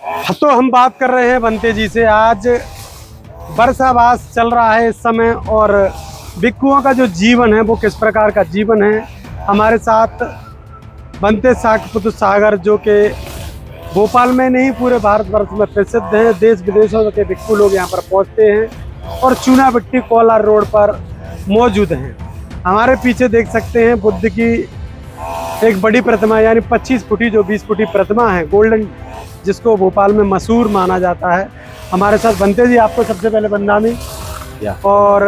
तो हम बात कर रहे हैं बंते जी से। आज वर्षावास चल रहा है इस समय, और भिक्षुओं का जो जीवन है वो किस प्रकार का जीवन है। हमारे साथ बंते शाकपुत्र सागर, जो कि भोपाल में नहीं पूरे भारतवर्ष में प्रसिद्ध हैं। देश विदेशों के भिक्षु लोग यहाँ पर पहुँचते हैं और चूनाभट्टी कोलार रोड पर मौजूद हैं। हमारे पीछे देख सकते हैं बुद्ध की एक बड़ी प्रतिमा, यानी 25 फुटी जो 20 फुटी प्रतिमा है गोल्डन, जिसको भोपाल में मशहूर माना जाता है। हमारे साथ बंते जी, आपको सबसे पहले बंदामी। और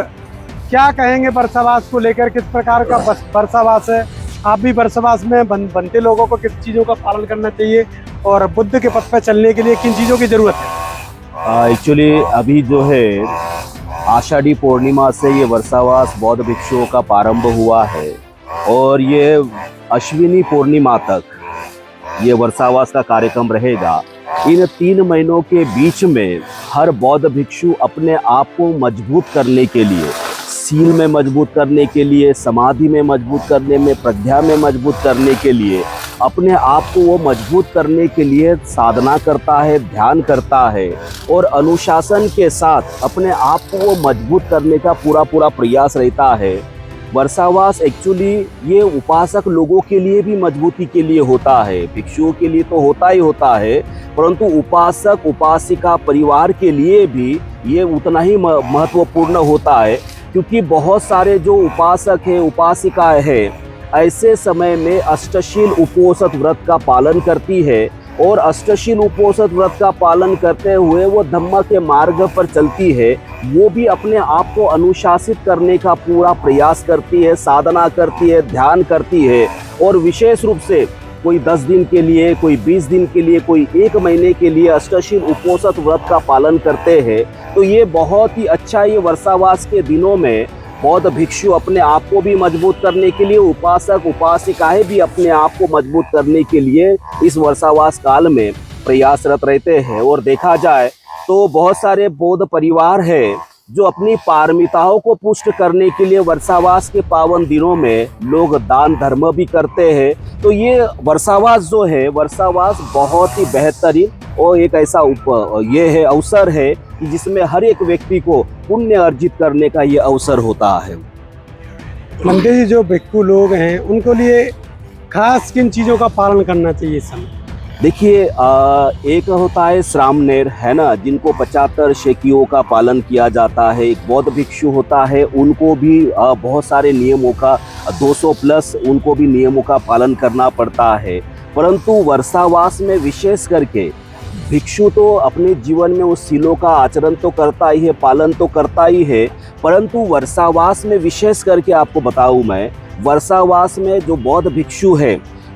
क्या कहेंगे वर्षावास को लेकर, किस प्रकार का वर्षावास है? आप भी वर्षावास में बनते लोगों को किस चीज़ों का पालन करना चाहिए, और बुद्ध के पथ पर चलने के लिए किन चीज़ों की जरूरत है? एक्चुअली अभी जो है आषाढ़ी पूर्णिमा से ये वर्षावास बौद्ध भिक्षुओं का प्रारंभ हुआ है, और ये अश्विनी पूर्णिमा तक ये वर्षावास का कार्यक्रम रहेगा। इन 3 महीनों के बीच में हर बौद्ध भिक्षु अपने आप को मजबूत करने के लिए, सील में मजबूत करने के लिए, समाधि में मजबूत करने में, प्रज्ञा में मजबूत करने के लिए, अपने आप को वो मजबूत करने के लिए साधना करता है, ध्यान करता है, और अनुशासन के साथ अपने आप को वो मजबूत करने का पूरा प्रयास रहता है। वर्षावास एक्चुअली ये उपासक लोगों के लिए भी मजबूती के लिए होता है, भिक्षुओं के लिए तो होता ही होता है, परंतु उपासक उपासिका परिवार के लिए भी ये उतना ही महत्वपूर्ण होता है। क्योंकि बहुत सारे जो उपासक है, उपासिकाएं हैं, ऐसे समय में अष्टशील उपोषित व्रत का पालन करती है, और अष्टशील उपोषित व्रत का पालन करते हुए वो धम्म के मार्ग पर चलती है। वो भी अपने आप को अनुशासित करने का पूरा प्रयास करती है, साधना करती है, ध्यान करती है, और विशेष रूप से कोई 10 दिन के लिए, कोई 20 दिन के लिए, कोई 1 महीने के लिए अष्टशील उपोषित व्रत का पालन करते हैं। तो ये बहुत ही अच्छा, ये वर्षावास के दिनों में बौद्ध भिक्षु अपने आप को भी मजबूत करने के लिए, उपासक उपासिकाएं भी अपने आप को मजबूत करने के लिए इस वर्षावास काल में प्रयासरत रहते हैं। और देखा जाए तो बहुत सारे बौद्ध परिवार हैं जो अपनी पारमिताओं को पुष्ट करने के लिए वर्षावास के पावन दिनों में लोग दान धर्म भी करते हैं। तो ये वर्षावास जो है, वर्षावास बहुत ही बेहतरीन और एक ऐसा ये है अवसर है कि जिसमें हर एक व्यक्ति को पुण्य अर्जित करने का ये अवसर होता है। बंते जी, जो भिक्षु लोग हैं उनको लिए खास किन चीज़ों का पालन करना चाहिए इस समय? देखिए, एक होता है श्रामनेर, है ना, जिनको 75 शेकियों का पालन किया जाता है। एक बौद्ध भिक्षु होता है, उनको भी बहुत सारे नियमों का 200 प्लस उनको भी नियमों का पालन करना पड़ता है। परंतु वर्षावास में विशेष करके भिक्षु तो अपने जीवन में उस सीलों का आचरण तो करता ही है, पालन तो करता ही है, परंतु वर्षावास में विशेष करके आपको बताऊं मैं, वर्षावास में जो बौद्ध भिक्षु है,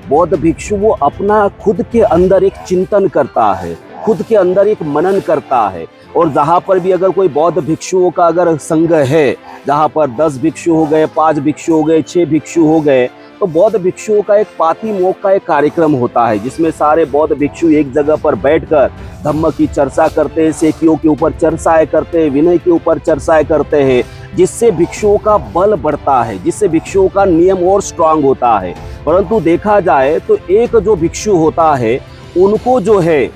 बौद्ध भिक्षु वो अपना खुद के अंदर एक चिंतन करता है, खुद के अंदर एक मनन करता है। और जहाँ पर भी अगर कोई बौद्ध भिक्षुओं का अगर संघ है, जहाँ पर 10 भिक्षु हो गए, 5 भिक्षु हो गए, 6 भिक्षु हो गए, तो बौद्ध भिक्षुओं का एक पाती मोक्ष का एक कार्यक्रम होता है, जिसमें सारे बौद्ध भिक्षु एक जगह पर बैठकर धम्म की चर्चा करते हैं, सेकियों के ऊपर चर्चाएं करते हैं, विनय के ऊपर चर्चाएं करते हैं, जिससे भिक्षुओं का बल बढ़ता है, जिससे भिक्षुओं का नियम और स्ट्रांग होता है। परंतु देखा जाए तो एक जो भिक्षु होता है, उनको जो है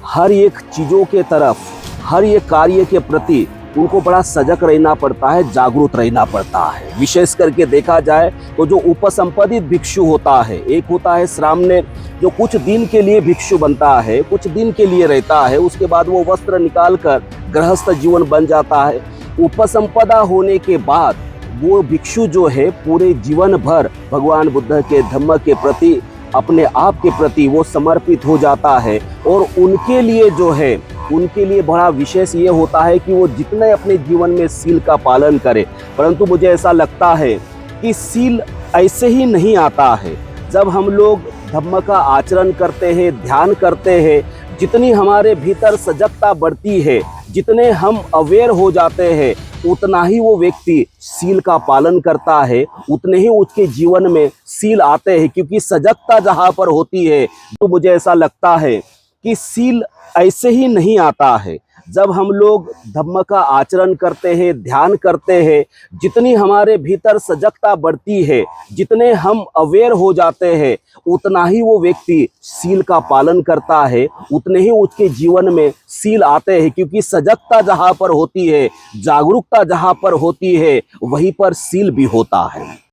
हर एक चीज़ों के तरफ, हर एक कार्य के प्रति उनको बड़ा सजग रहना पड़ता है, जागरूक रहना पड़ता है। विशेष करके देखा जाए तो जो उपसंपदित भिक्षु होता है, एक होता है श्रामनेर, जो कुछ दिन के लिए भिक्षु बनता है, कुछ दिन के लिए रहता है, उसके बाद वो वस्त्र निकाल कर गृहस्थ जीवन बन जाता है। उपसंपदा होने के बाद वो भिक्षु जो है पूरे जीवन भर भगवान बुद्ध के धम्म के प्रति, अपने आप के प्रति वो समर्पित हो जाता है। और उनके लिए जो है, उनके लिए बड़ा विशेष ये होता है कि वो जितने अपने जीवन में सील का पालन करे। परंतु मुझे ऐसा लगता है कि सील ऐसे ही नहीं आता है। जब हम लोग धम्म का आचरण करते हैं, ध्यान करते हैं, जितनी हमारे भीतर सजगता बढ़ती है, जितने हम अवेयर हो जाते हैं, उतना ही वो व्यक्ति सील का पालन करता है, उतने ही उसके जीवन में सील आते हैं। क्योंकि सजगता जहाँ पर होती है, तो मुझे ऐसा लगता है कि सील ऐसे ही नहीं आता है। जब हम लोग धम्म का आचरण करते हैं, ध्यान करते हैं, जितनी हमारे भीतर सजगता बढ़ती है, जितने हम अवेयर हो जाते हैं, उतना ही वो व्यक्ति सील का पालन करता है, उतने ही उसके जीवन में सील आते हैं। क्योंकि सजगता जहाँ पर होती है, जागरूकता जहाँ पर होती है, वहीं पर सील भी होता है।